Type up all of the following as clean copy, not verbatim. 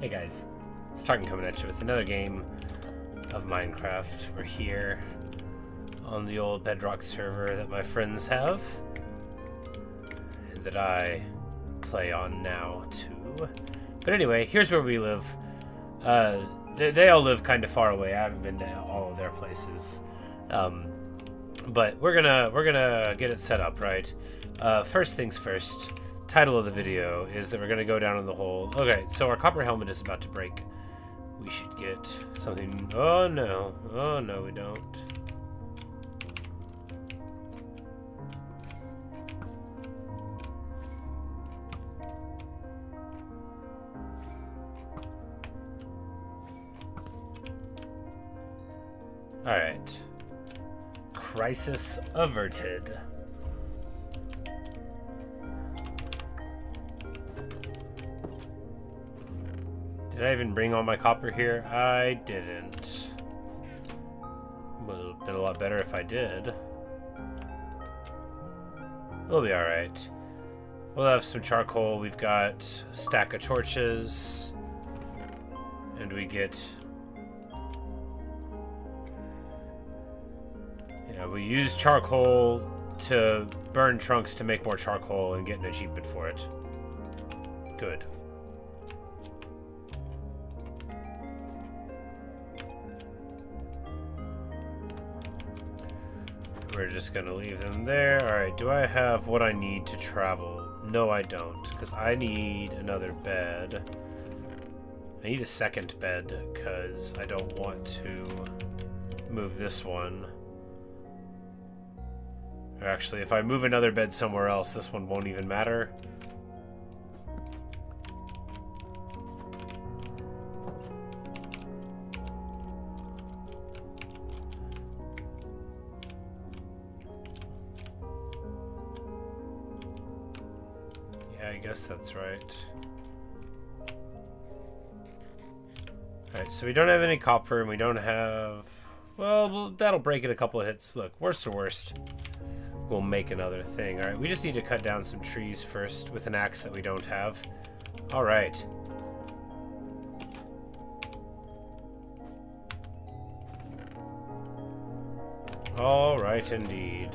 Hey guys, it's Tarkin coming at you with another game of Minecraft. We're here on the old Bedrock server that my friends have, and that I play on now too. But anyway, here's where we live. They all live kind of far away. I haven't been to all of their places, but we're gonna get it set up right. First things first. Title of the video is that we're going to go down in the hole. Okay, so our copper helmet is about to break. We should get something. Oh no we don't. Alright, crisis averted. Did I even bring all my copper here? I didn't. Would have been a lot better if I did. We'll be alright. We'll have some charcoal. We've got a stack of torches. And we get... Yeah, we use charcoal to burn trunks to make more charcoal and get an achievement for it. Good. We're just gonna leave them there. Alright, do I have what I need to travel? No, I don't, because I need another bed. I need a second bed, because I don't want to move this one. Or actually, if I move another bed somewhere else, this one won't even matter. I guess that's right. Alright, so we don't have any copper, and we don't have... Well, that'll break in a couple of hits. Look, worst to worst, we'll make another thing. Alright, we just need to cut down some trees first with an axe that we don't have. Alright. Alright, indeed.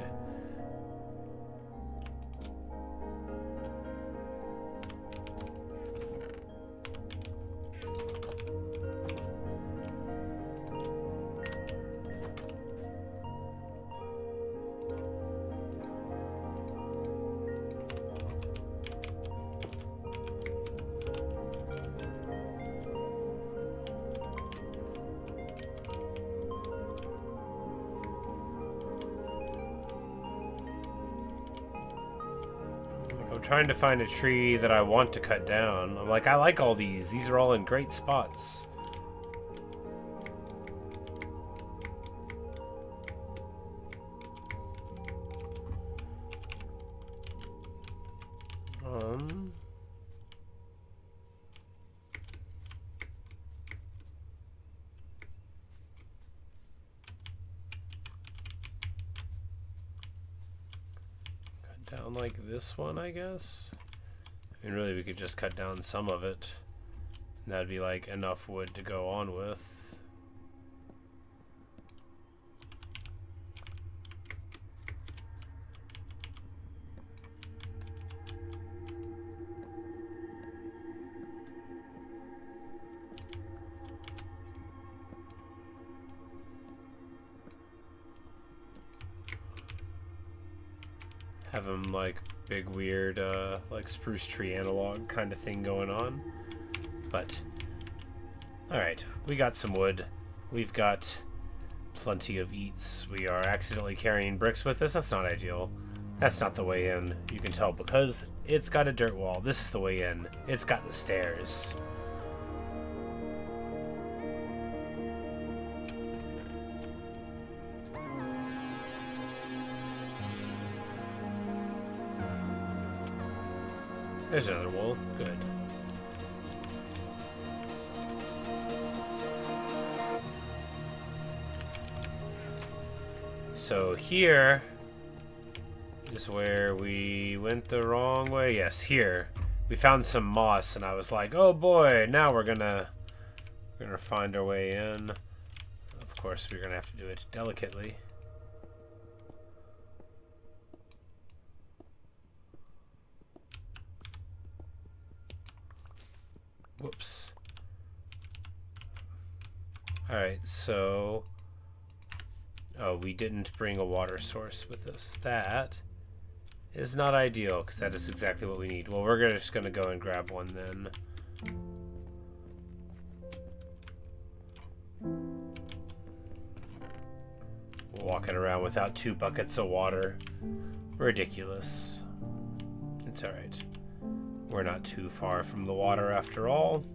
I'm trying to find a tree that I want to cut down. I'm like, I like all these. These are all in great spots. Down like this one, I guess. I mean, really, we could just cut down some of it. And that'd be like enough wood to go on with. Have them like big weird like spruce tree analog kind of thing going on. But alright, we got some wood. We've got plenty of eats. We are accidentally carrying bricks with us. That's not ideal. That's not the way in. You can tell because it's got a dirt wall. This is the way in. It's got the stairs. There's another wall. Good. So here is where we went the wrong way. Yes, here. we found some moss, and I was like, oh boy, now we're gonna find our way in. Of course, we're gonna have to do it delicately. Whoops. Alright, so... Oh, we didn't bring a water source with us. That is not ideal, because that is exactly what we need. Well, we're just going to go and grab one then. Walking around without 2 buckets of water. Ridiculous. It's alright. We're not too far from the water after all.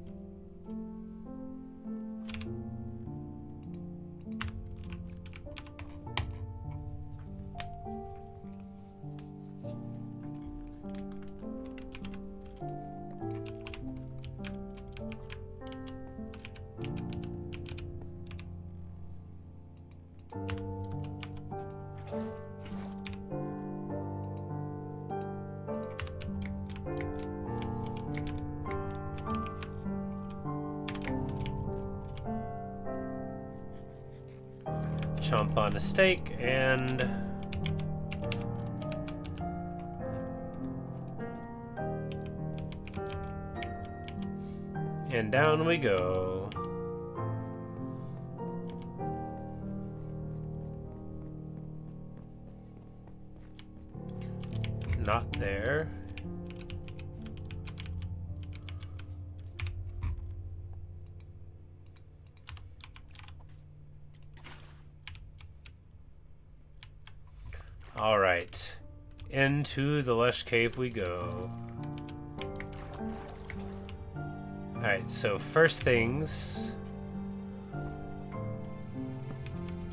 Chomp on a steak and down we go. Not there. All right, into the lush cave we go. All right, so first things,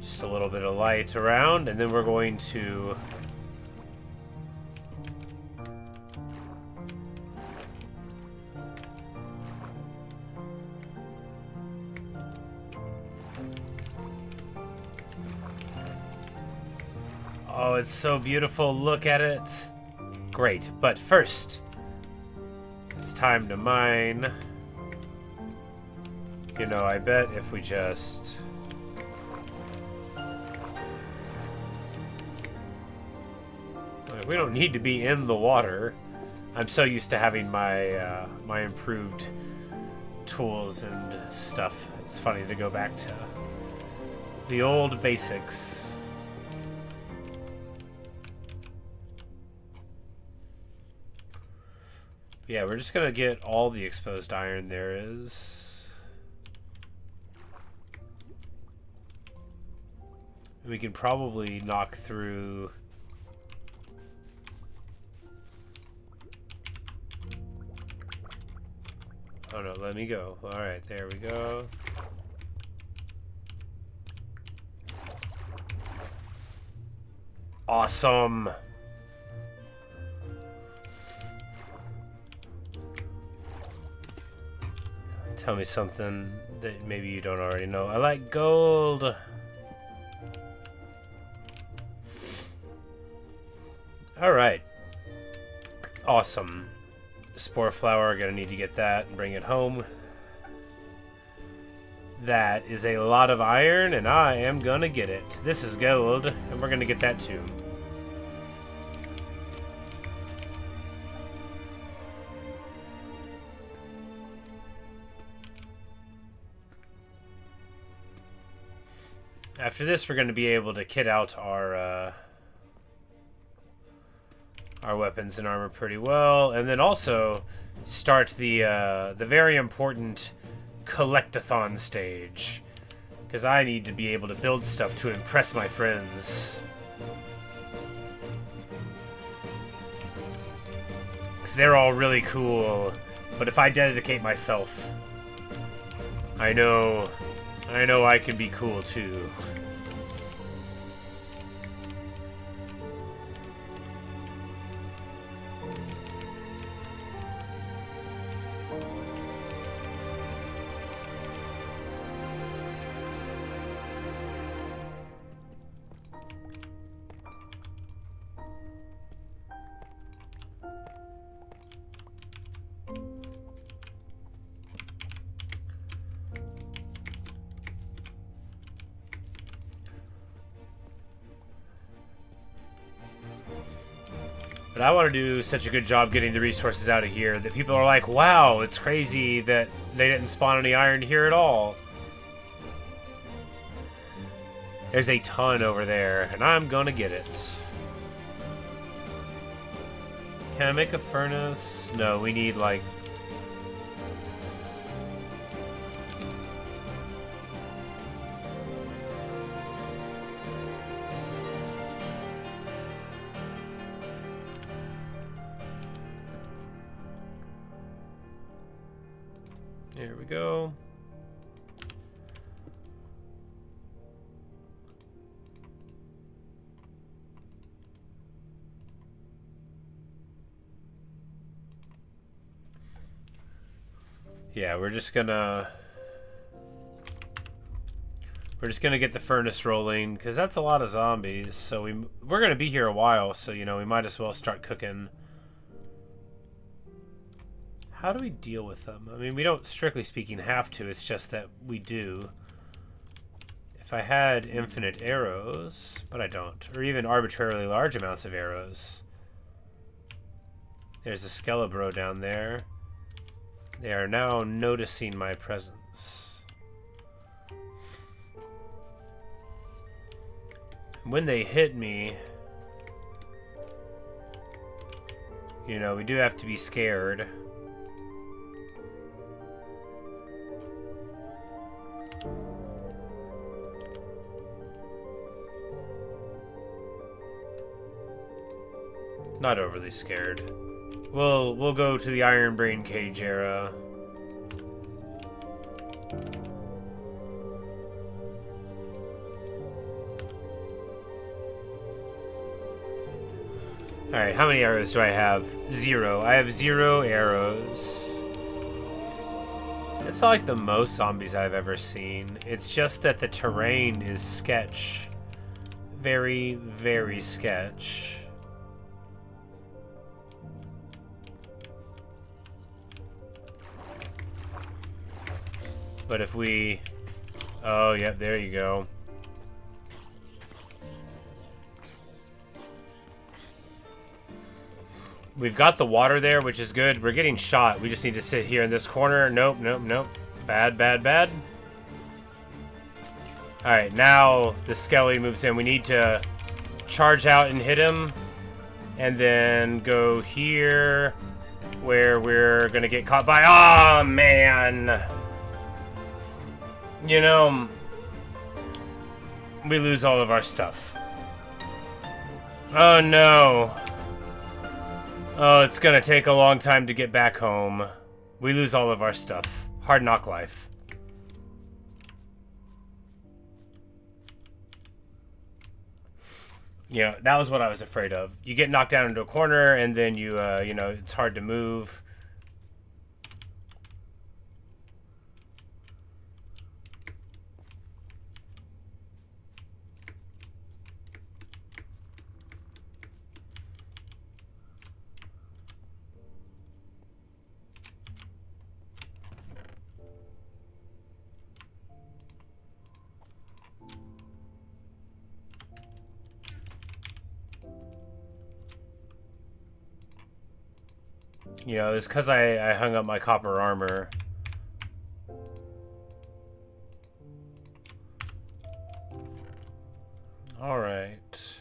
just a little bit of light around, and then we're going to oh, it's so beautiful. Look at it. Great. But first, it's time to mine. You know, I bet if we just... we don't need to be in the water. I'm so used to having my my improved tools and stuff. It's funny to go back to the old basics. Yeah, we're just gonna get all the exposed iron there is. We can probably knock through... Oh no, let me go. Alright, there we go. Awesome! Tell me something that maybe you don't already know. I like gold! Alright. Awesome. Spore flower, gonna need to get that and bring it home. That is a lot of iron, and I am gonna get it. This is gold, and we're gonna get that too. After this, we're gonna be able to kit out our weapons and armor pretty well, and then also start the very important collectathon stage, because I need to be able to build stuff to impress my friends. Because they're all really cool, but if I dedicate myself, I know I can be cool too. But I want to do such a good job getting the resources out of here that people are like, wow, it's crazy that they didn't spawn any iron here at all. There's a ton over there, and I'm gonna get it. Can I make a furnace? No, we need, like... There we go. Yeah, we're just gonna get the furnace rolling because that's a lot of zombies. So we're gonna be here a while, so you know we might as well start cooking. How do we deal with them? I mean, we don't, strictly speaking, have to. It's just that we do. If I had infinite arrows, but I don't, or even arbitrarily large amounts of arrows. There's a Skelebro down there. They are now noticing my presence. When they hit me, you know, we do have to be scared. Not overly scared. We'll go to the Iron Brain Cage era. Alright, how many arrows do I have? 0. I have 0 arrows. It's not like the most zombies I've ever seen. It's just that the terrain is sketch. Very, very sketch. But if we... Oh, yep, there you go. We've got the water there, which is good. We're getting shot. We just need to sit here in this corner. Nope, nope, nope. Bad, bad, bad. Alright, now the Skelly moves in. We need to charge out and hit him. And then go here, where we're going to get caught by... Oh, man! You know, we lose all of our stuff. Oh no. Oh, it's gonna take a long time to get back home. We lose all of our stuff. Hard knock life. You know, that was what I was afraid of. You get knocked down into a corner and then you know, it's hard to move. You know, it's because I hung up my copper armor. Alright.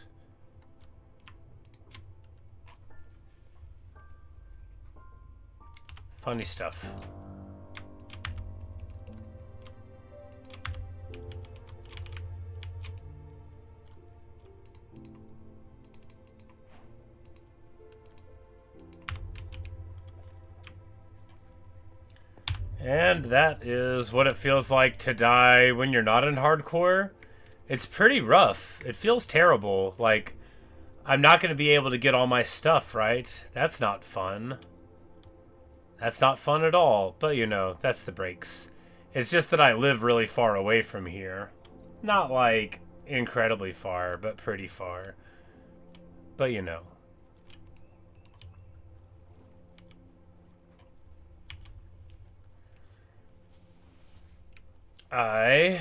Funny stuff. And that is what it feels like to die when you're not in hardcore. It's pretty rough. It feels terrible. Like, I'm not going to be able to get all my stuff, right? That's not fun. That's not fun at all. But, you know, that's the breaks. It's just that I live really far away from here. Not, like, incredibly far, but pretty far. But, you know. Alright,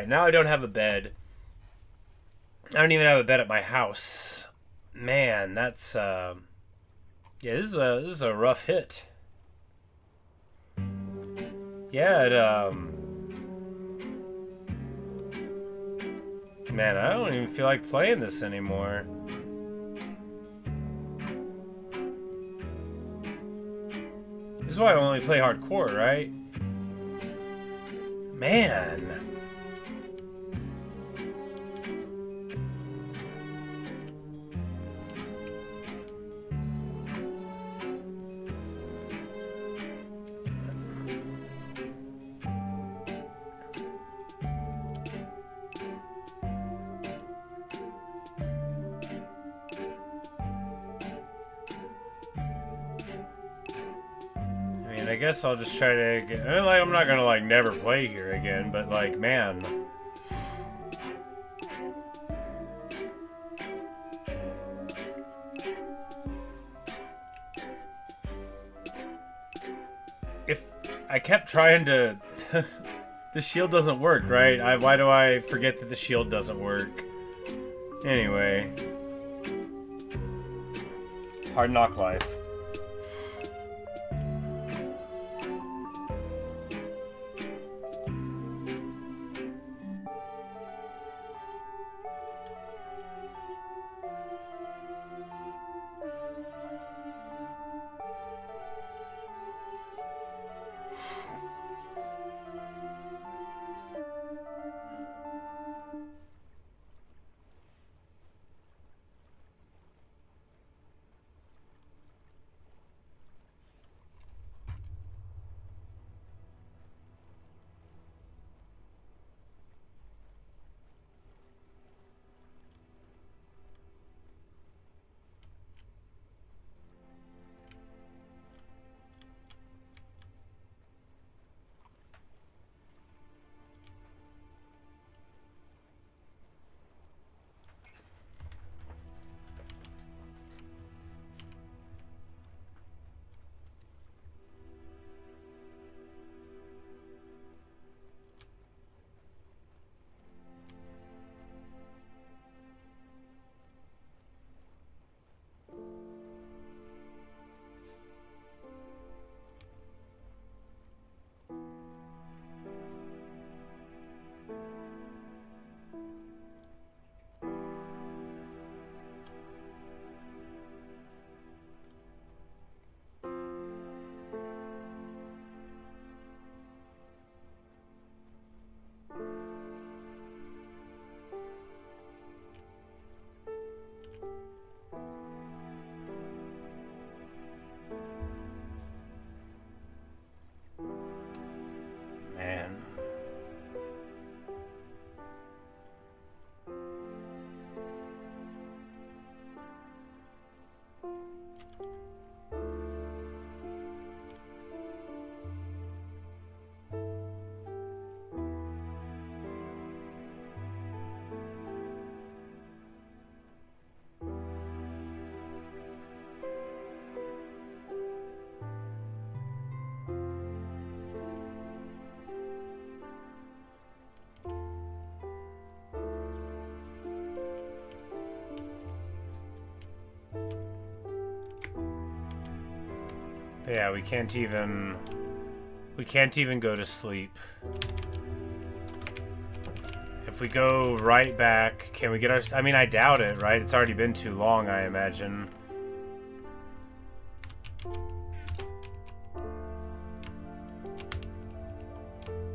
now I don't have a bed. I don't even have a bed at my house. Man, that's yeah, this is a rough hit. Yeah, man, I don't even feel like playing this anymore. This is why I only play hardcore, right? Man. I guess I'll just try to get, like, I'm not gonna like never play here again, but like, man. If I kept trying to the shield doesn't work, right? Why do I forget that the shield doesn't work? Anyway. Hard knock life. Man. But yeah, we can't even go to sleep. If we go right back, can we get our... I mean, I doubt it, right? It's already been too long, I imagine.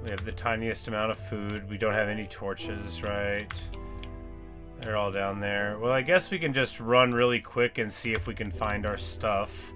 We have the tiniest amount of food. We don't have any torches, right? They're all down there. Well, I guess we can just run really quick and see if we can find our stuff.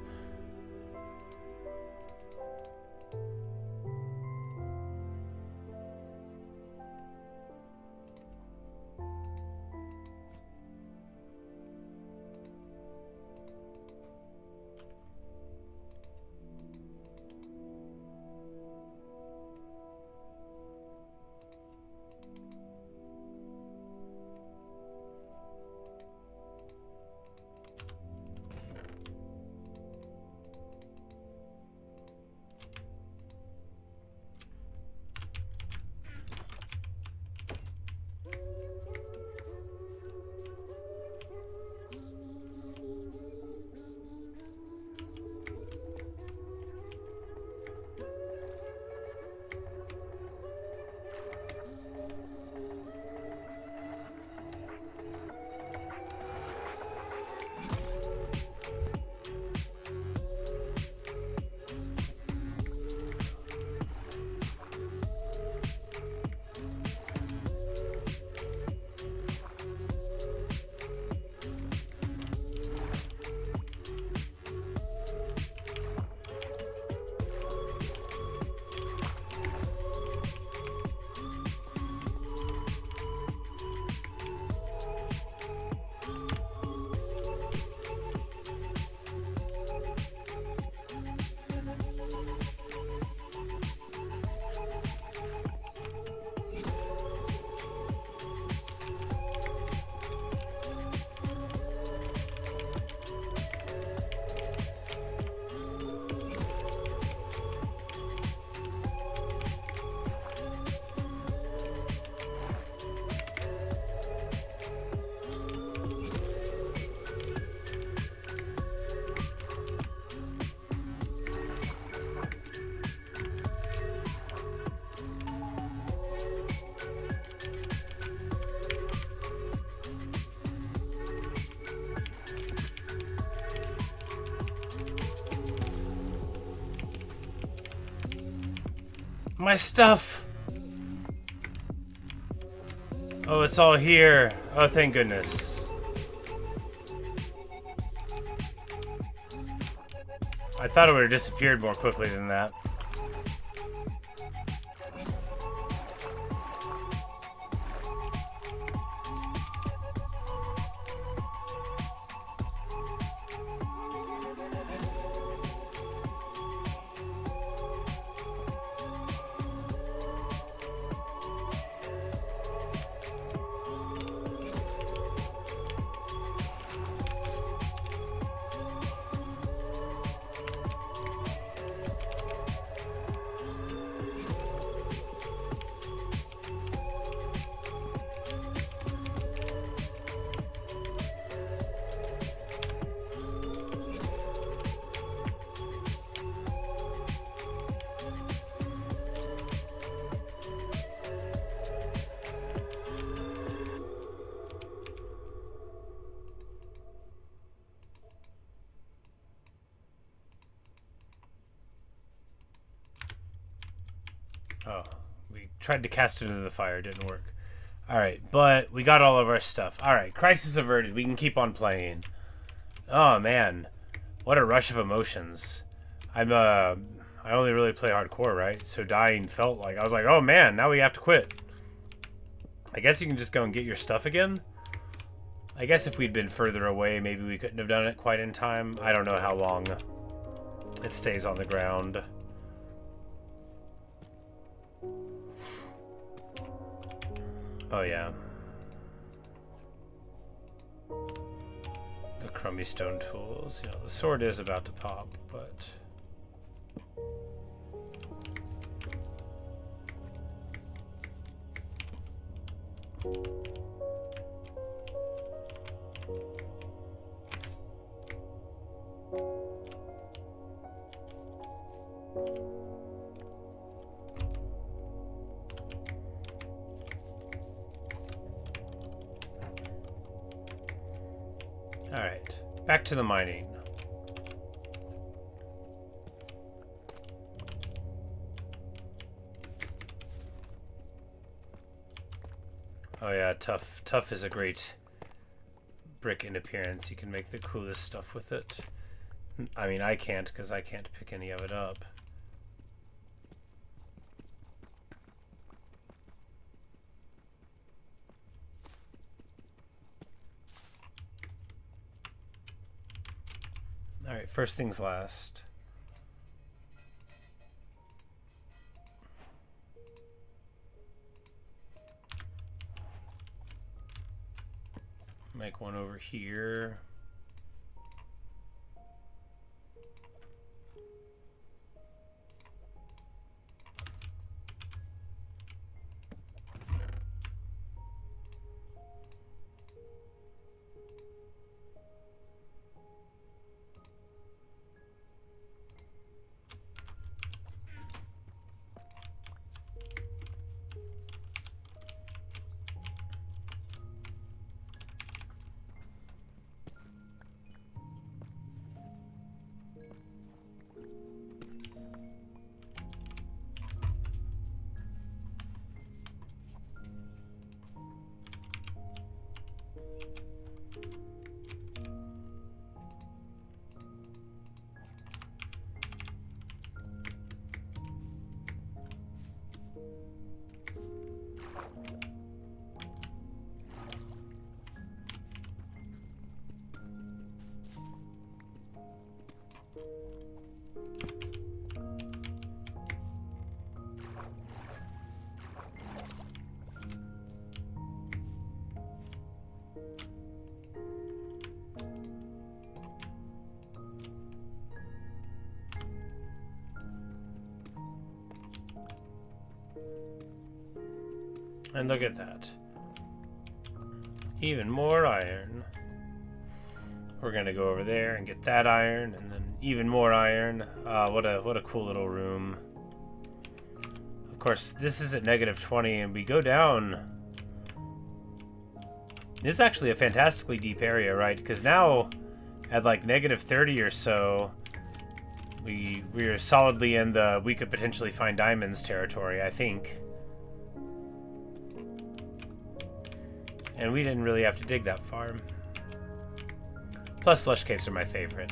My stuff! Oh, it's all here. Oh, thank goodness. I thought it would have disappeared more quickly than that. Oh, we tried to cast it into the fire. Didn't work. Alright, but we got all of our stuff. Alright, crisis averted. We can keep on playing. Oh, man. What a rush of emotions. I only really play hardcore, right? So dying felt like... I was like, oh, man, now we have to quit. I guess you can just go and get your stuff again. I guess if we'd been further away, maybe we couldn't have done it quite in time. I don't know how long it stays on the ground. Oh, yeah. The crummy stone tools. You know, the sword is about to pop, but... Alright, back to the mining. Oh yeah, tough. Tough is a great brick in appearance. You can make the coolest stuff with it. I mean, I can't, because I can't pick any of it up. Alright, first things last. Make one over here. And look at that. Even more iron. We're gonna go over there and get that iron, and then even more iron. What a cool little room. Of course, this is at -20, and we go down. This is actually a fantastically deep area, right? Because now, at like -30 or so, We're solidly in the we could potentially find diamonds territory, I think. And we didn't really have to dig that far. Plus, lush caves are my favorite.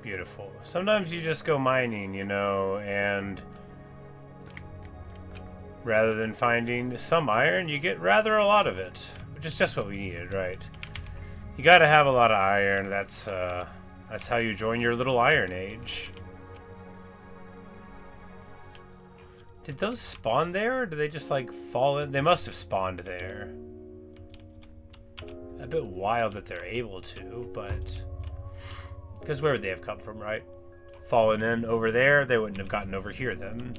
Beautiful. Sometimes you just go mining, you know, and rather than finding some iron, you get rather a lot of it, which is just what we needed, right? You gotta have a lot of iron. That's how you join your little Iron Age. Did those spawn there, or did they just, like, fall in? They must have spawned there. A bit wild that they're able to, but... Because where would they have come from, right? Fallen in over there, they wouldn't have gotten over here then.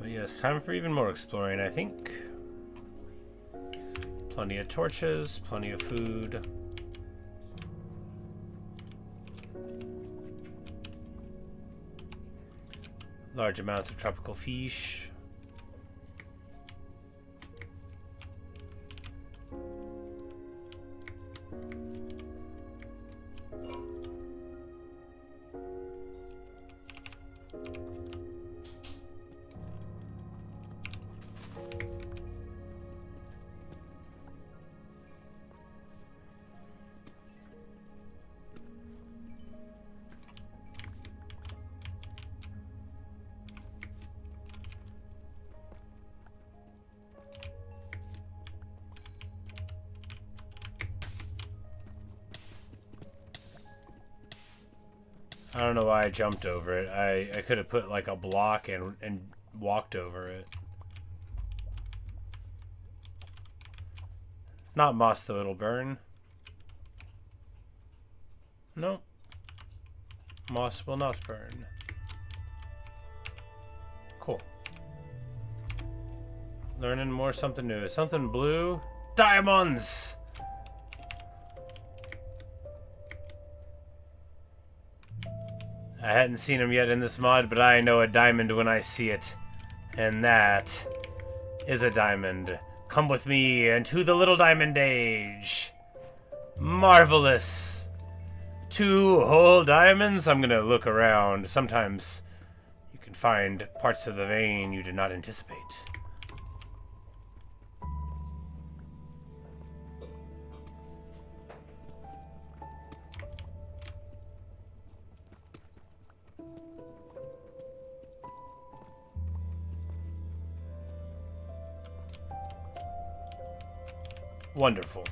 But yes, time for even more exploring, I think. Plenty of torches, plenty of food. Large amounts of tropical fish. I don't know why I jumped over it. I could have put like a block and walked over it. Not moss though, it'll burn. Nope. Moss will not burn. Cool. Learning more something new. Something blue. Diamonds! I hadn't seen them yet in this mod, but I know a diamond when I see it. And that is a diamond. Come with me into the little diamond age. Marvelous. 2 whole diamonds? I'm gonna look around. Sometimes you can find parts of the vein you did not anticipate. Wonderful.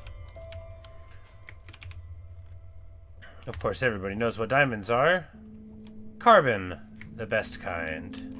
Of course, everybody knows what diamonds are. Carbon, the best kind.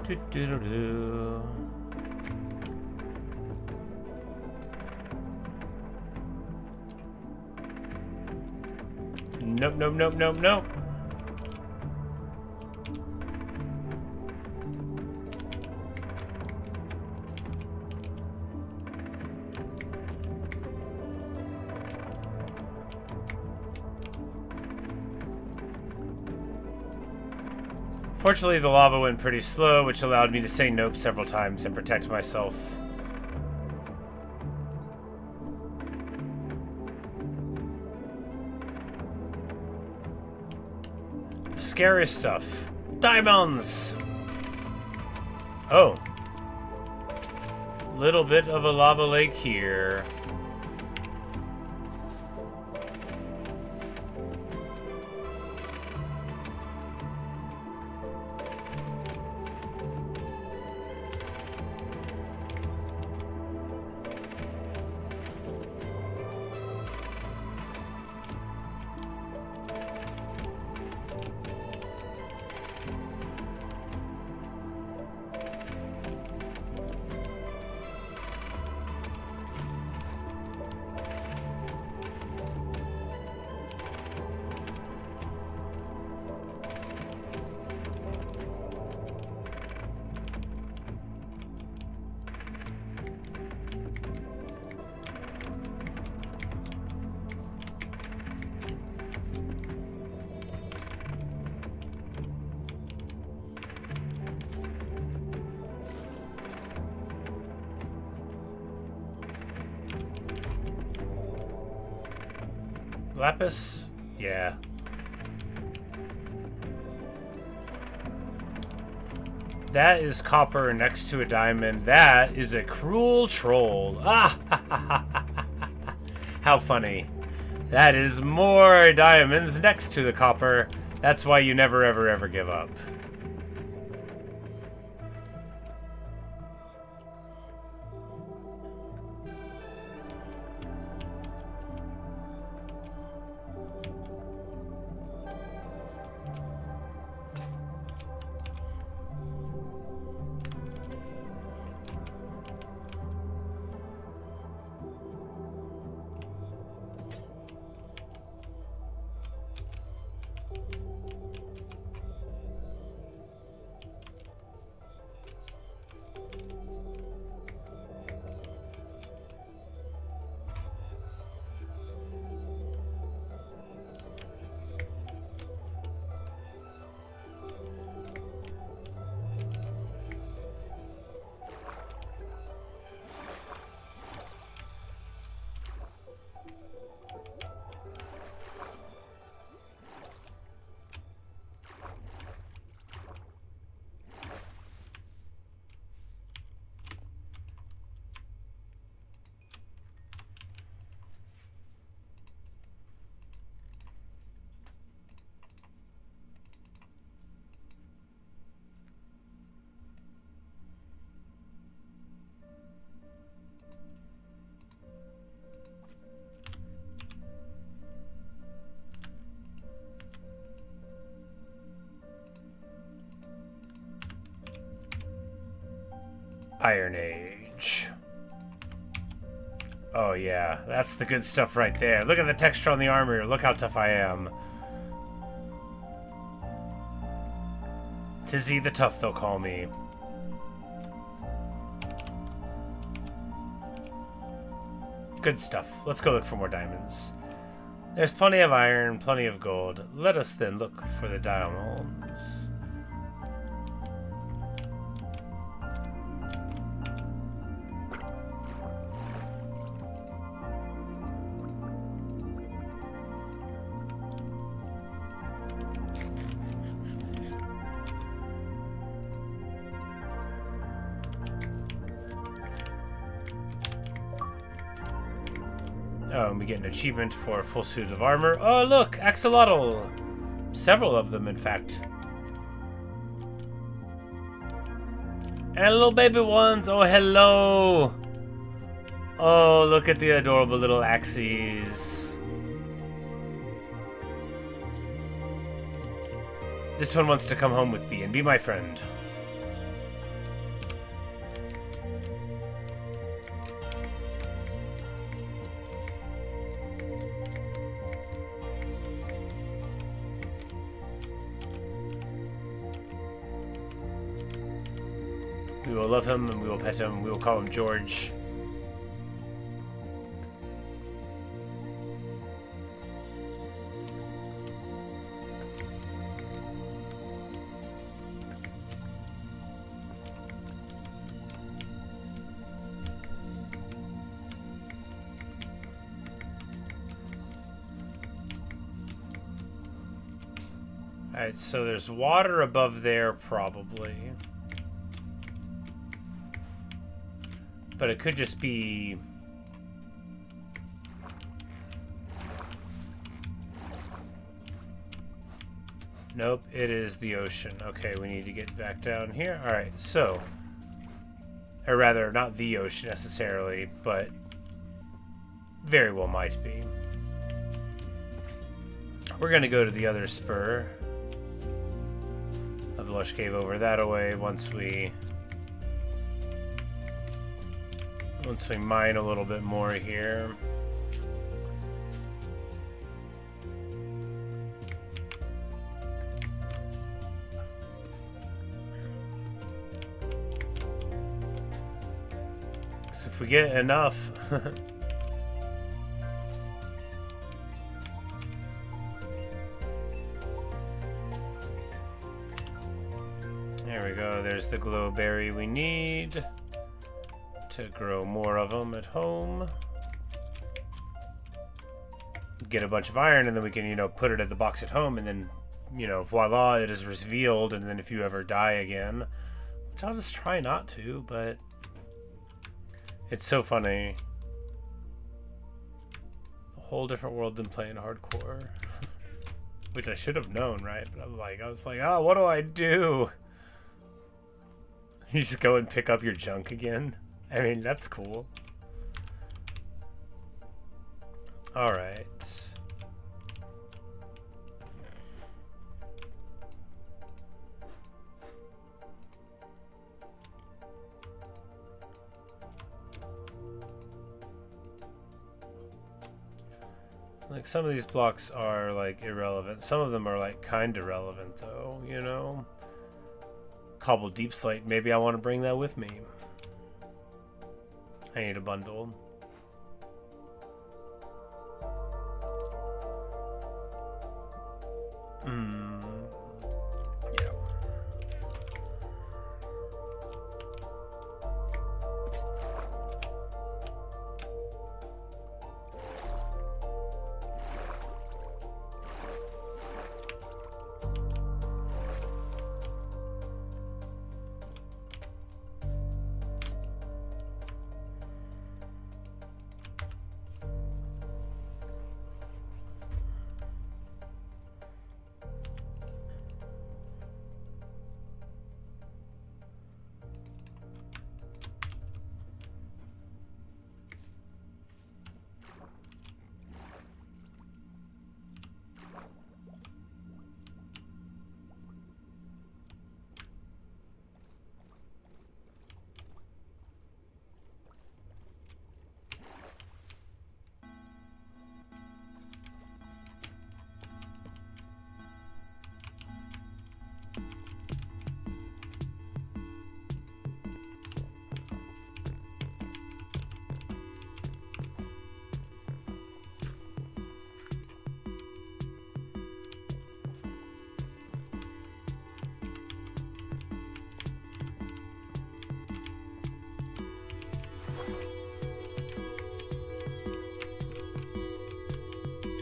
Do-do-do-do. Nope, nope, nope, nope, nope. Fortunately, the lava went pretty slow, which allowed me to say nope several times and protect myself. Scary stuff. Diamonds! Oh. Little bit of a lava lake here. Lapis? Yeah. That is copper next to a diamond. That is a cruel troll. Ah! How funny. That is more diamonds next to the copper. That's why you never, ever, ever give up. Iron Age. Oh yeah, that's the good stuff right there. Look at the texture on the armor. Look how tough I am. Tizzy the Tough, they'll call me. Good stuff. Let's go look for more diamonds. There's plenty of iron, plenty of gold. Let us then look for the diamonds. Oh, and we get an achievement for a full suit of armor. Oh, look! Axolotl! Several of them, in fact. And little baby ones! Oh, hello! Oh, look at the adorable little axes. This one wants to come home with me and be my friend. We will love him and we will pet him. We will call him George. Alright, so there's water above there, probably. But it could just be... Nope, it is the ocean. Okay, we need to get back down here. Alright, so... Or rather, not the ocean necessarily, but... Very well might be. We're gonna go to the other spur of the Lush Cave over that away once we mine a little bit more here. So if we get enough there we go, there's the glowberry we need to grow more of them at home. Get a bunch of iron and then we can, you know, put it at the box at home and then, you know, voila, it is revealed. And then if you ever die again, which I'll just try not to, but it's so funny. A whole different world than playing hardcore. Which I should have known, right? But I was like, oh, what do I do? You just go and pick up your junk again? I mean, that's cool. Alright. Like, some of these blocks are, like, irrelevant. Some of them are, like, kind of relevant, though, you know? Cobbled deep slate. Maybe I want to bring that with me. I need a bundle. Yeah.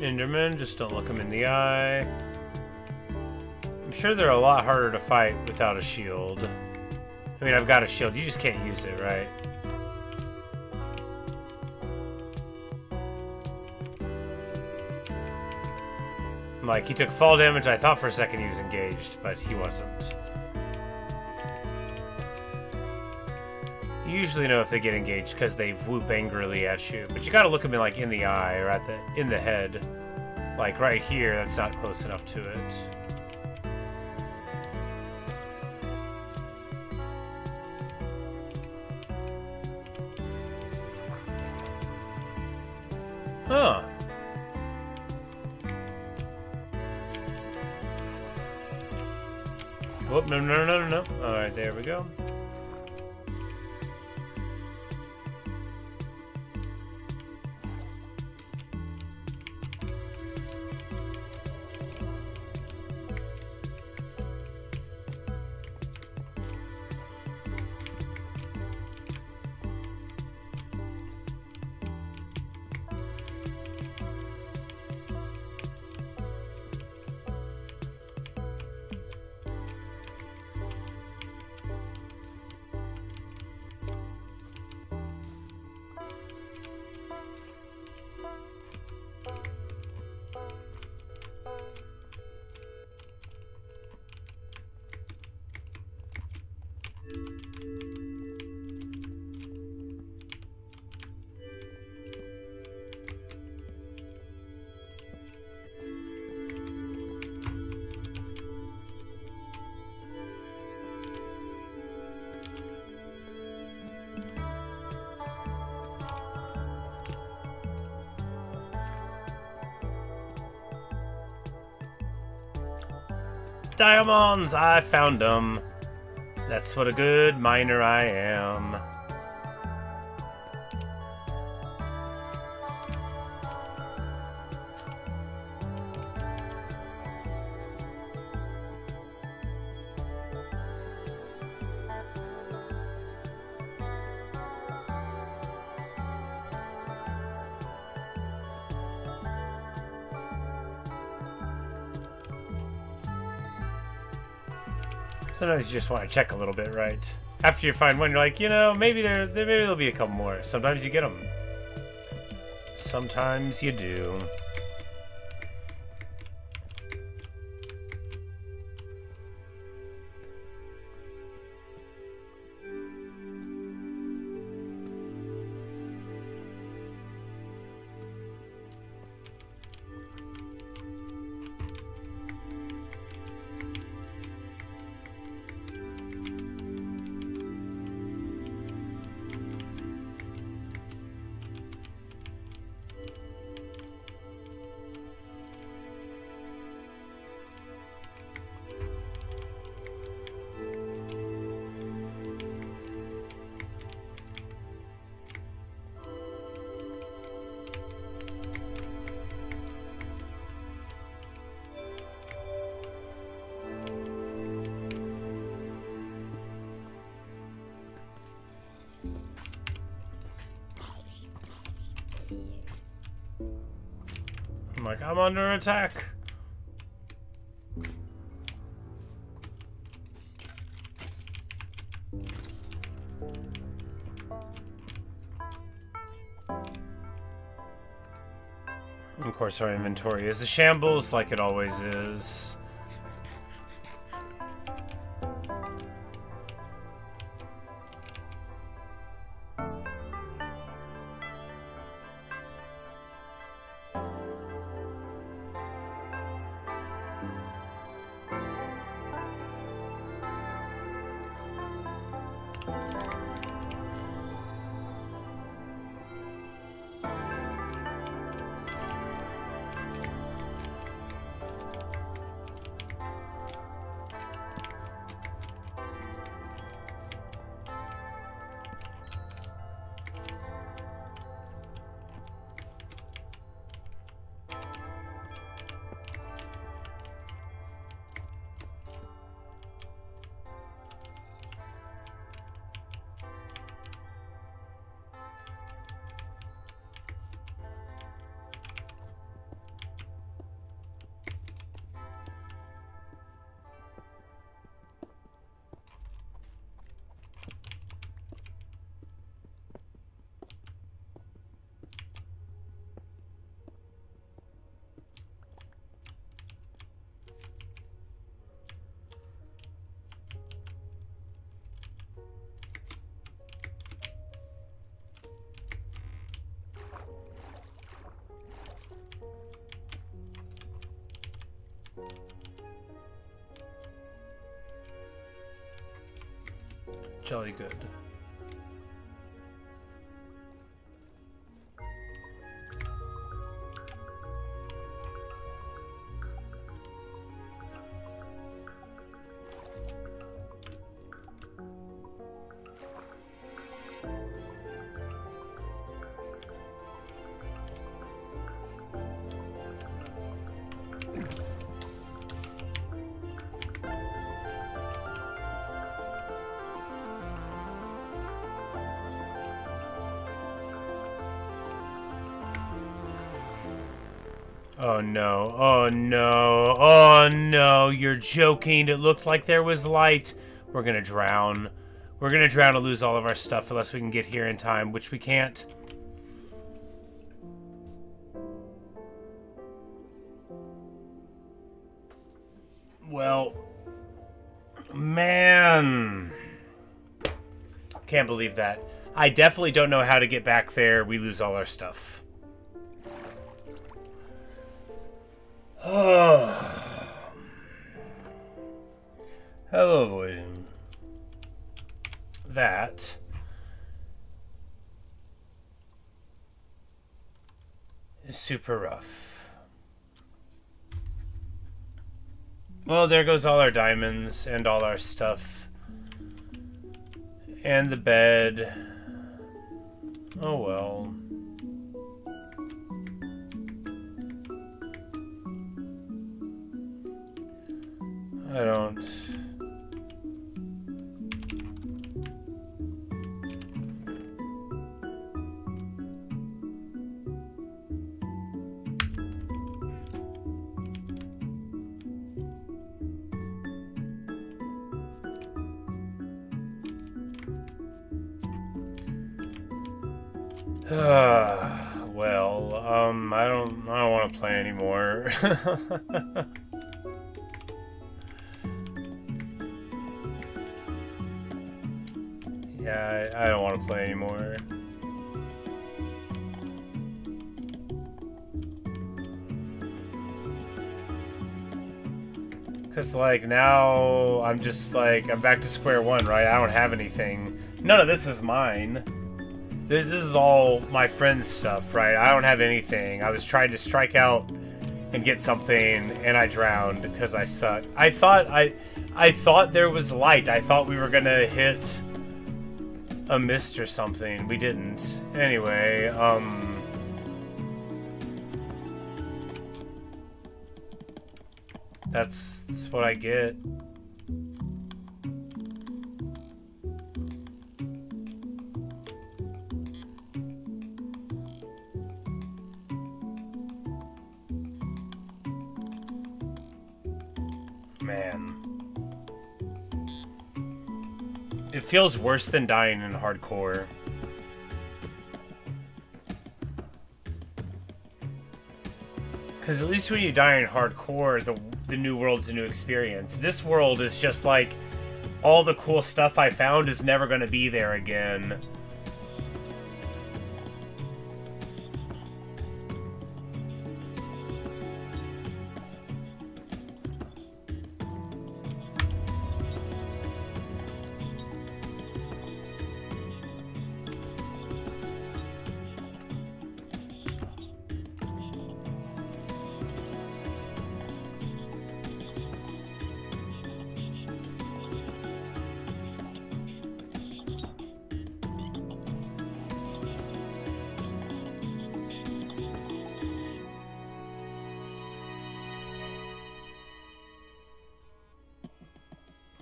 Enderman, just don't look them in the eye. I'm sure they're a lot harder to fight without a shield. I mean, I've got a shield, you just can't use it, right? Like, he took fall damage, I thought for a second he was engaged, but he wasn't. You usually know if they get engaged because they whoop angrily at you, but you gotta look them in, like, in the eye or in the head. Like right here, that's not close enough to it. Huh. Whoop, no. Alright, there we go. Diamonds! I found them. That's what a good miner I am. Sometimes you just want to check a little bit, right? After you find one, you're like, you know, maybe there'll be a couple more. Sometimes you get them. Sometimes you do. I'm like, I'm under attack. Of course, our inventory is a shambles, like it always is. Jolly good. Oh no, oh no, oh no, you're joking. It looked like there was light. We're gonna drown. We're gonna drown and lose all of our stuff unless we can get here in time, which we can't. Well, man. Can't believe that. I definitely don't know how to get back there. We lose all our stuff. Hello, avoiding. That is super rough. Well, there goes all our diamonds and all our stuff. And the bed. Oh well. I don't... well, I don't want to play anymore. Yeah, I don't want to play anymore. Cause like now I'm just like I'm back to square one, right? I don't have anything. None of this is mine. This is all my friend's stuff, right? I don't have anything. I was trying to strike out and get something, and I drowned because I suck. I thought there was light. I thought we were gonna hit a mist or something. We didn't. Anyway, that's what I get. Man. It feels worse than dying in hardcore. Because at least when you die in hardcore, the new world's a new experience. This world is just like, all the cool stuff I found is never going to be there again.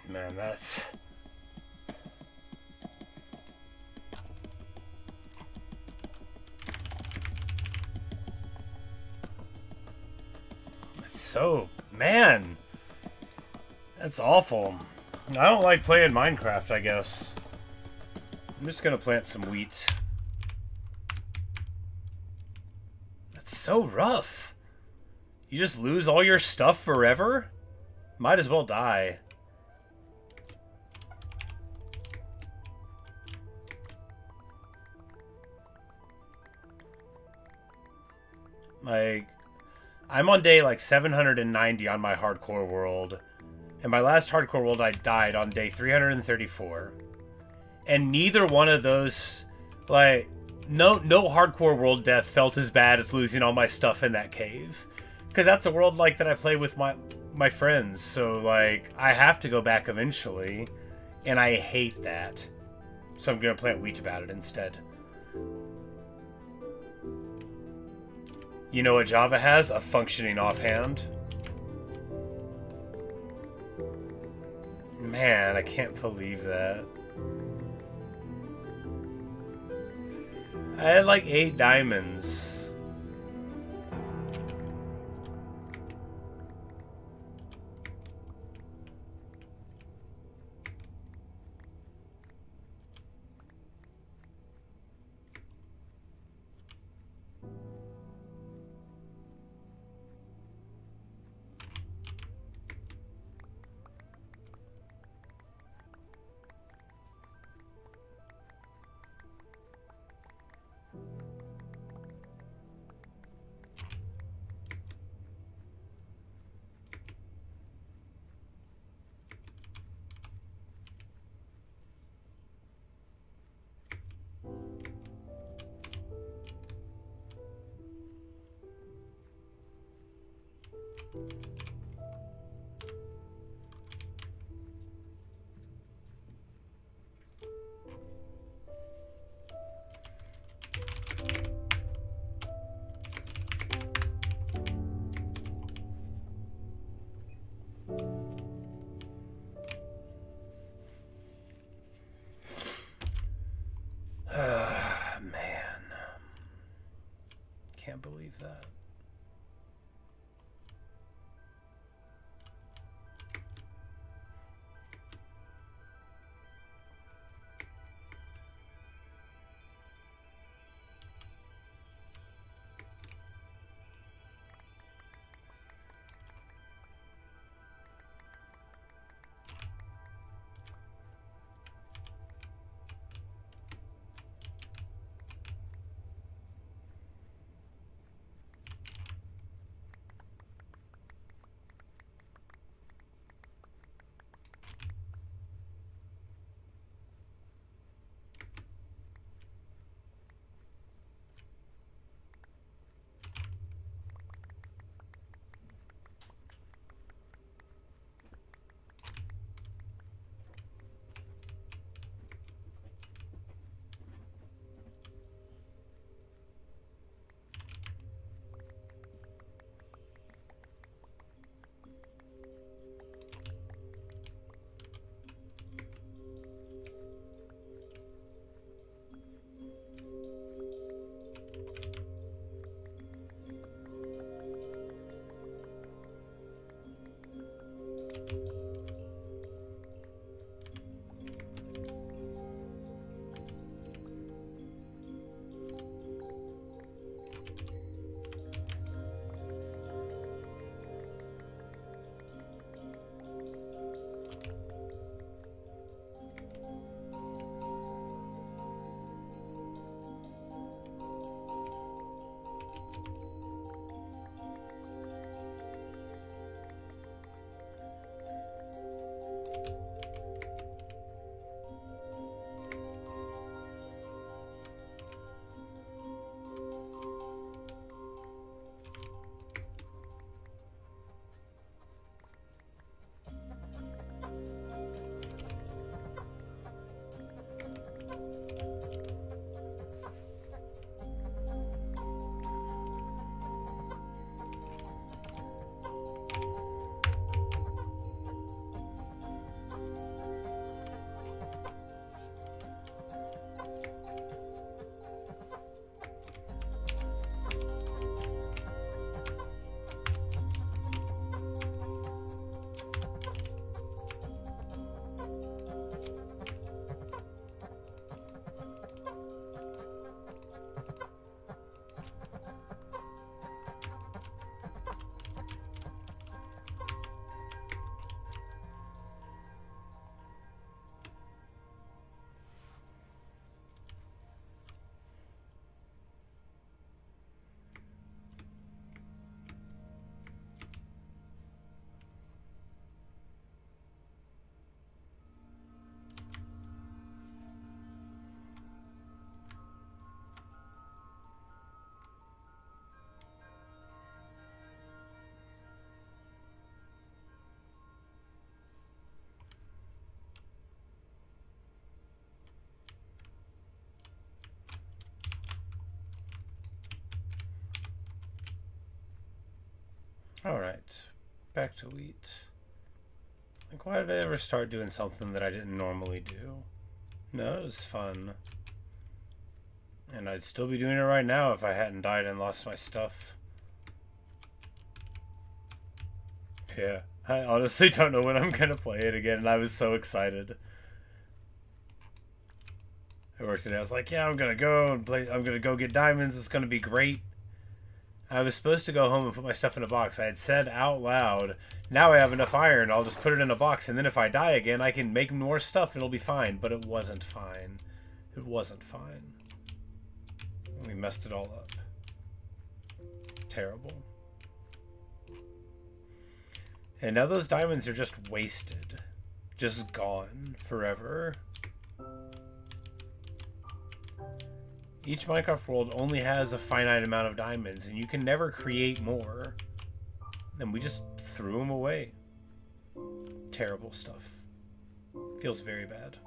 Man, that's... so... Man! That's awful. I don't like playing Minecraft, I guess. I'm just gonna plant some wheat. That's so rough. You just lose all your stuff forever? Might as well die. Like, I'm on day like 790 on my hardcore world. And my last hardcore world I died on day 334. And neither one of those, like, no hardcore world death felt as bad as losing all my stuff in that cave. Because that's a world like that I play with my friends. So like, I have to go back eventually. And I hate that. So I'm going to plant wheat about it instead. You know what Java has? A functioning offhand. Man, I can't believe that. I had like 8 diamonds. Man. Can't believe that. Alright, back to wheat. Like, why did I ever start doing something that I didn't normally do? No, it was fun. And I'd still be doing it right now if I hadn't died and lost my stuff. Yeah, I honestly don't know when I'm gonna play it again, and I was so excited. I worked today, I was like, yeah, I'm gonna go and play, I'm gonna go get diamonds, it's gonna be great. I was supposed to go home and put my stuff in a box. I had said out loud, now I have enough iron, I'll just put it in a box, and then if I die again, I can make more stuff and it'll be fine. But it wasn't fine. It wasn't fine. We messed it all up. Terrible. And now those diamonds are just wasted. Just gone forever. Each Minecraft world only has a finite amount of diamonds, and you can never create more. And we just threw them away. Terrible stuff. Feels very bad.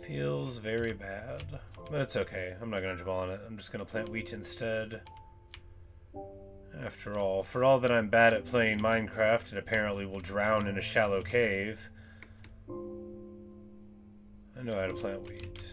Feels very bad. But it's okay. I'm not going to dwell on it. I'm just going to plant wheat instead. After all, for all that I'm bad at playing Minecraft and apparently will drown in a shallow cave, I know how to plant wheat.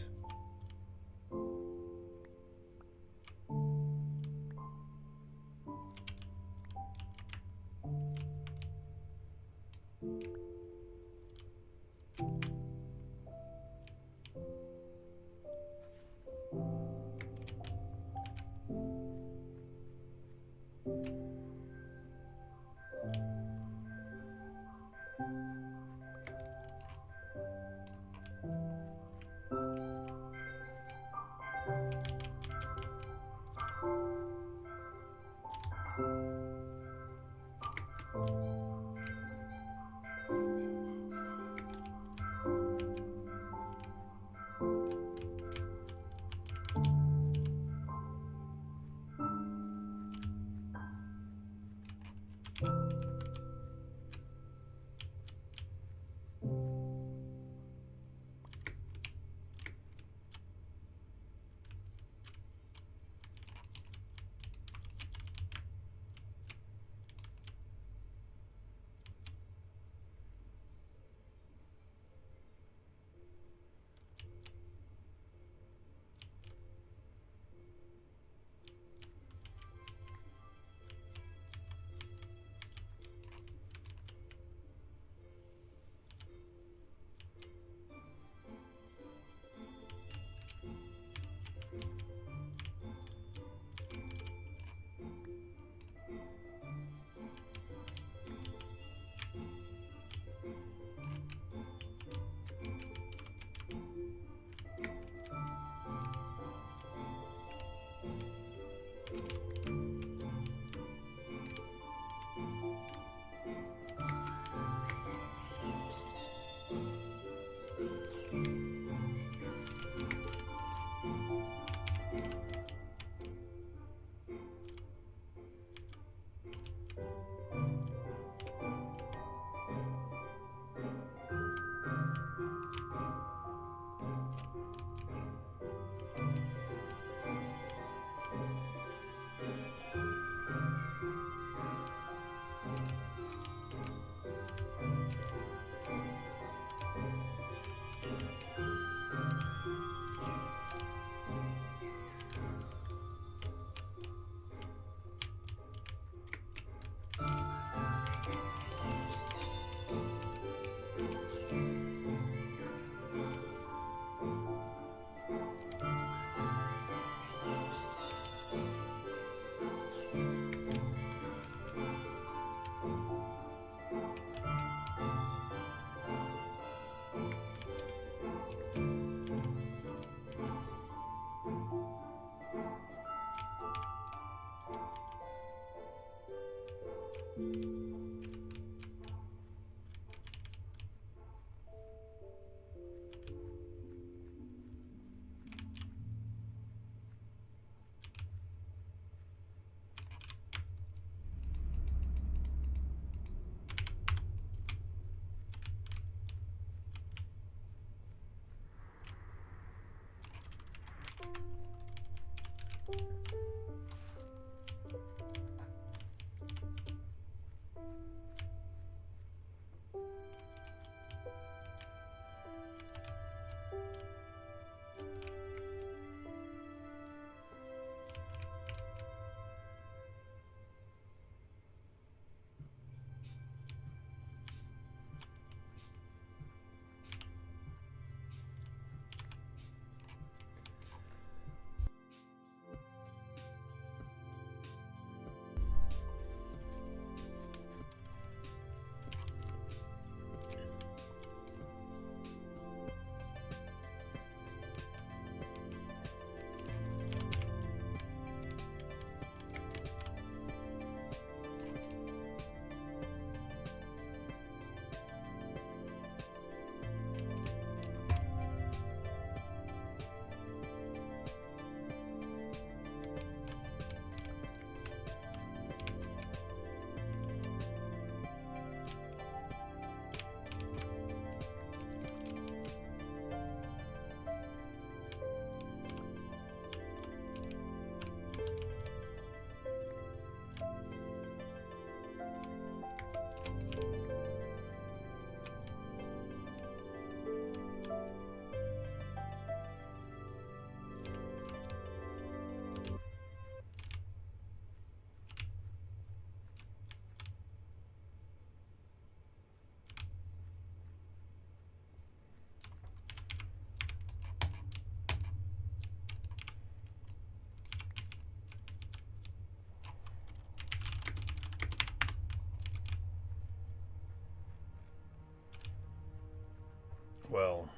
Well.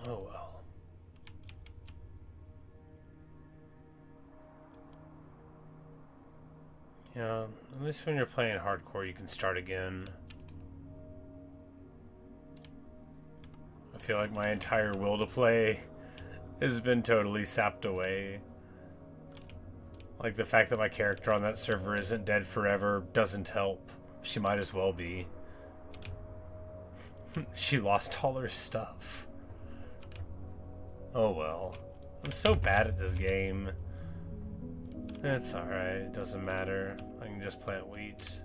Oh well. Yeah, at least when you're playing hardcore, you can start again. I feel like my entire will to play has been totally sapped away. Like, the fact that my character on that server isn't dead forever doesn't help. She might as well be. She lost all her stuff. Oh well. I'm so bad at this game. It's alright, it doesn't matter. I can just plant wheat.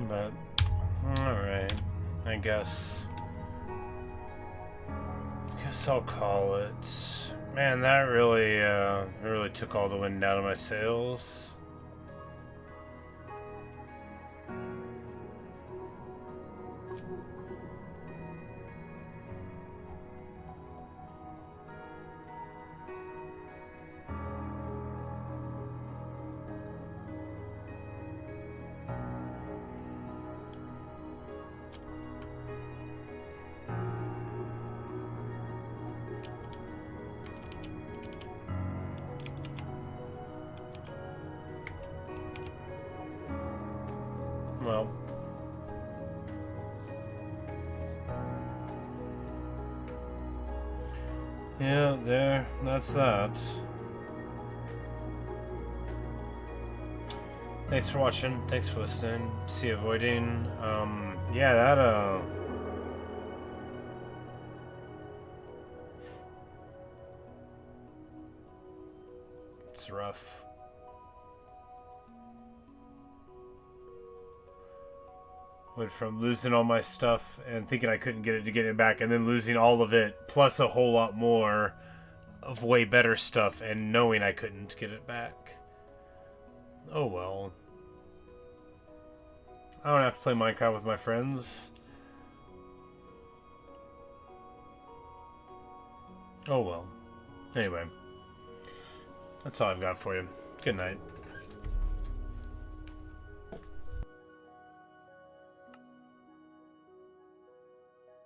But, alright. I guess I'll call it. Man, that really took all the wind out of my sails. Well, yeah, that's that. Thanks for watching, thanks for listening. See you avoiding. Yeah, that it's rough. Went from losing all my stuff and thinking I couldn't get it to get it back, and then losing all of it, plus a whole lot more of way better stuff, and knowing I couldn't get it back. Oh well. I don't have to play Minecraft with my friends. Oh well. Anyway. That's all I've got for you. Good night.